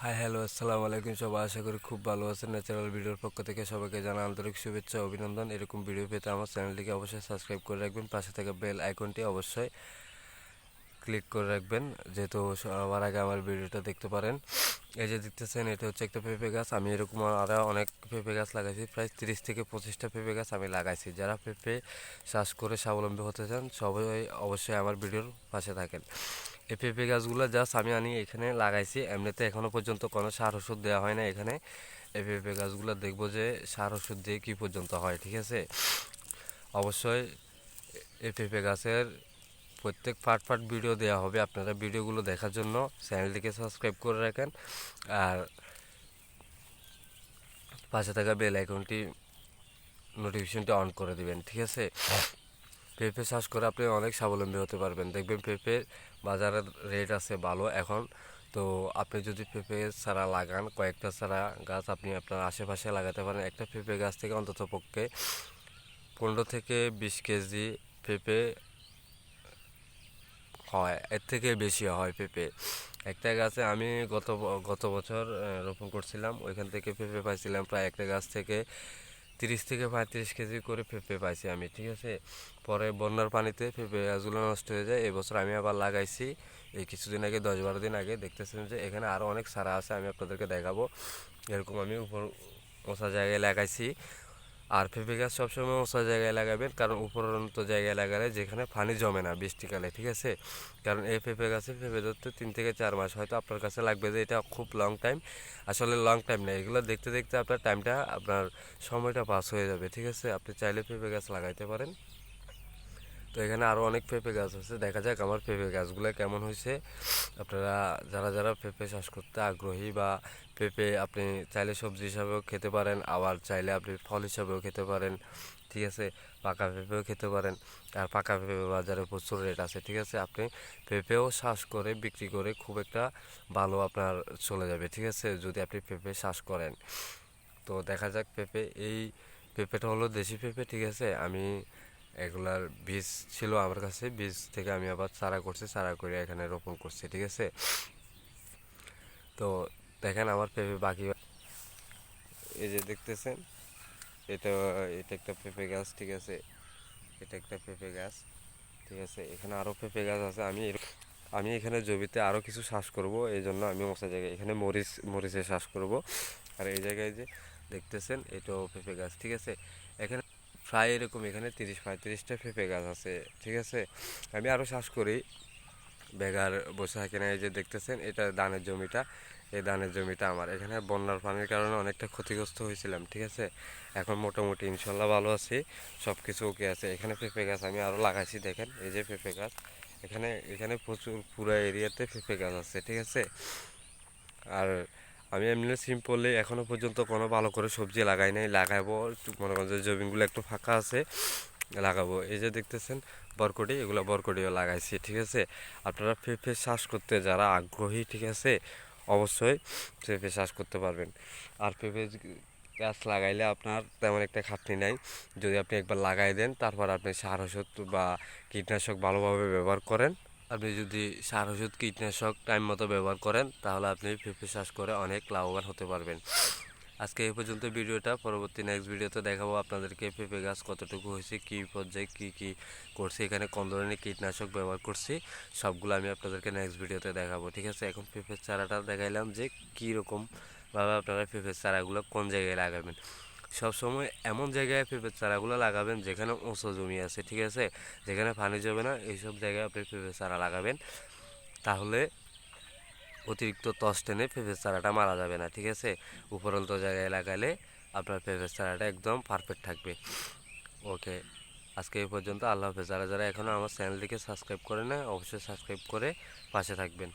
Hi hello আসসালামু আলাইকুম, সবাই আশা করি খুব ভালো আছেন। ন্যাচারাল ভিডিওর পক্ষ থেকে সবাইকে জানা আন্তরিক শুভেচ্ছা ও অভিনন্দন। এরকম ভিডিও পেতে আমার চ্যানেলটিকে অবশ্যই সাবস্ক্রাইব করে রাখবেন, পাশে থাকা বেল আইকনটি অবশ্যই ক্লিক করে রাখবেন, যেহেতু সবার আগে আমার ভিডিওটা দেখতে পারেন। এই যে দেখতেছেন, এটা হচ্ছে একটা পেঁপে গাছ। আমি এরকম আরও অনেক পেঁপে গাছ লাগাইছি, প্রায় 30 থেকে 25টা পেঁপে গাছ আমি লাগাইছি। যারা পেঁপে চাষ করে স্বাবলম্বী হতে চান সবাই অবশ্যই আমার ভিডিওর পাশে থাকেন। এই পেঁপে গাছগুলো জাস্ট আমি আনি এখানে লাগাইছি, এমনিতে এখনও পর্যন্ত কোনো সার ওষুধ দেওয়া হয় না এখানে। এই পেঁপে গাছগুলো দেখবো যে সার ওষুধ দিয়ে কী পর্যন্ত হয়, ঠিক আছে। অবশ্যই এই পেঁপে গাছের প্রত্যেক পার্ট ভিডিও দেওয়া হবে, আপনারা ভিডিওগুলো দেখার জন্য চ্যানেলটিকে সাবস্ক্রাইব করে রাখেন আর পাশে থাকা বেল আইকনটি নোটিফিকেশনটি অন করে দিবেন, ঠিক আছে। পেঁপে চাষ করে আপনি অনেক স্বাবলম্বী হতে পারবেন। দেখবেন পেঁপের বাজারের রেট আছে ভালো এখন। তো আপনি যদি পেঁপে চারা লাগান, কয়েকটা চারা গাছ আপনি আপনার আশেপাশে লাগাতে পারেন। একটা পেঁপে গাছ থেকে অন্তত পক্ষে 15 থেকে 20 কেজি পেঁপে হয়, এর থেকে বেশি হয় পেঁপে একটা গাছে। আমি গত বছর রোপণ করছিলাম, ওইখান থেকে পেঁপে পাইছিলাম প্রায় একটা গাছ থেকে 30 থেকে 35 কেজি করে পেঁপে পাইছি আমি, ঠিক আছে। পরে বন্যার পানিতে পেঁপে গাছগুলো নষ্ট হয়ে যায়। এবছর আমি আবার লাগাইছি এই কিছুদিন আগে, 10-12 দিন আগে। দেখতেছেন যে এখানে আরও অনেক চারা আছে, আমি আপনাদেরকে দেখাবো। এরকম আমি উপর উঁচা জায়গায় লাগাইছি। আর পেঁপে গাছ সবসময় উঁচা জায়গায় লাগাবেন, কারণ উপরন্ত জায়গায় লাগালে যেখানে পানি জমে না বৃষ্টিকালে, ঠিক আছে। কারণ এই পেঁপে গাছে পেঁপে ধরতে 3 থেকে 4 মাস হয়তো আপনার কাছে লাগবে যে এটা খুব লং টাইম। আসলে লং টাইম না, এগুলো দেখতে দেখতে আপনার টাইমটা, আপনার সময়টা পাস হয়ে যাবে, ঠিক আছে। আপনি চাইলে পেঁপে গাছ লাগাইতে পারেন। তো এখানে আরও অনেক পেঁপে গাছ আছে, দেখা যাক আমার পেঁপে গাছগুলো কেমন হয়েছে। আপনারা যারা যারা পেঁপে চাষ করতে আগ্রহী, বা পেঁপে আপনি চাইলে সবজি হিসাবেও খেতে পারেন, আবার চাইলে আপনি ফল হিসাবেও খেতে পারেন, ঠিক আছে। পাকা পেঁপেও খেতে পারেন। আর পাকা পেঁপে বাজারে প্রচুর রেট আছে, ঠিক আছে। আপনি পেঁপেও চাষ করে বিক্রি করে খুব একটা ভালো আপনার চলে যাবে, ঠিক আছে, যদি আপনি পেঁপে চাষ করেন। তো দেখা যাক এই পেঁপেটা হলো দেশি পেঁপে, ঠিক আছে। আমি এগুলার বীজ ছিল আমার কাছে, বীজ থেকে আমি আবার চারা করছি, চারা করে এখানে রোপণ করছি, ঠিক আছে। তো দেখেন আমার পেঁপে বাকি, এই যে দেখতেছেন, এটা এটা একটা পেঁপে গাছ, ঠিক আছে। এটা একটা পেঁপে গাছ, ঠিক আছে। এখানে আরও পেঁপে গাছ আছে। আমি এখানে জমিতে আরও কিছু চাষ করব, এই জন্য আমি মশা জায়গায় এখানে মরিচের চাষ করব। আর এই জায়গায় যে দেখতেছেন, এটাও পেঁপে গাছ, ঠিক আছে। এখানে প্রায় এরকম এখানে 30-35টা পেঁপে গাছ আছে, ঠিক আছে। আমি আরও চাষ করি, বেগার বসে থাকে না। এই যে দেখতেছেন, এটা ধানের জমিটা, এই ধানের জমিটা আমার। এখানে বন্যার পানির কারণে অনেকটা ক্ষতিগ্রস্ত হয়েছিলাম, ঠিক আছে। এখন মোটামুটি ইনশাল্লাহ ভালো আছি, সব কিছু ওকে আছে। এখানে পেঁপে গাছ আমি আরও লাগাইছি, দেখেন এই যে পেঁপে গাছ। এখানে এখানে প্রচুর পুরো এরিয়াতে পেঁপে গাছ আছে, ঠিক আছে। আর আমি এমনি সিম্পলি এখনও পর্যন্ত কোনো ভালো করে সবজি লাগাই নাই, লাগাবো। মনে করেন যে জমিগুলো একটু ফাঁকা আছে, লাগাবো। এই যে দেখতেছেন বরকটি, এগুলো বরকটিও লাগাইছি, ঠিক আছে। আপনারা পেঁপে চাষ করতে যারা আগ্রহী, ঠিক আছে, অবশ্যই পেঁপে চাষ করতে পারবেন। আর পেঁপে গাছ লাগাইলে আপনার তেমন একটা খাটনি নাই। যদি আপনি একবার লাগাই দেন, তারপর আপনি সার ওষুধ বা কীটনাশক ভালোভাবে ব্যবহার করেন, আপনি যদি সার ওষুধ কীটনাশক টাইম মতো ব্যবহার করেন, তাহলে আপনি পেঁপে চাষ করে অনেক লাভবান হতে পারবেন। আজকে এই পর্যন্ত ভিডিওটা, পরবর্তী নেক্সট ভিডিওতে দেখাবো আপনাদেরকে পেঁপে গাছ কতটুকু হয়েছে, কী পর্যায়ে কী করছি, এখানে কোন ধরনের কীটনাশক ব্যবহার করছি, সবগুলো আমি আপনাদেরকে নেক্সট ভিডিওতে দেখাবো, ঠিক আছে। এখন পেঁপের চারাটা দেখাইলাম যে কীরকমভাবে আপনারা পেঁপের চারাগুলো কোন জায়গায় লাগাবেন। সবসময় এমন জায়গায় পেঁপের চারাগুলো লাগাবেন যেখানে উঁচু জমি আছে, ঠিক আছে, যেখানে পানি জমে না, এইসব জায়গায় আপনি পেঁপের চারা লাগাবেন। তাহলে অতিরিক্ত টস টেনে পেঁপের চারাটা মারা যাবে না, ঠিক আছে। উপরন্ত জায়গায় লাগালে আপনার পেঁপের চারাটা একদম পারফেক্ট থাকবে। ওকে, আজকে এই পর্যন্ত। আল্লাহ হাফেজ। যারা যারা এখনও আমার চ্যানেলটিকে সাবস্ক্রাইব করে না, অবশ্যই সাবস্ক্রাইব করে পাশে থাকবেন।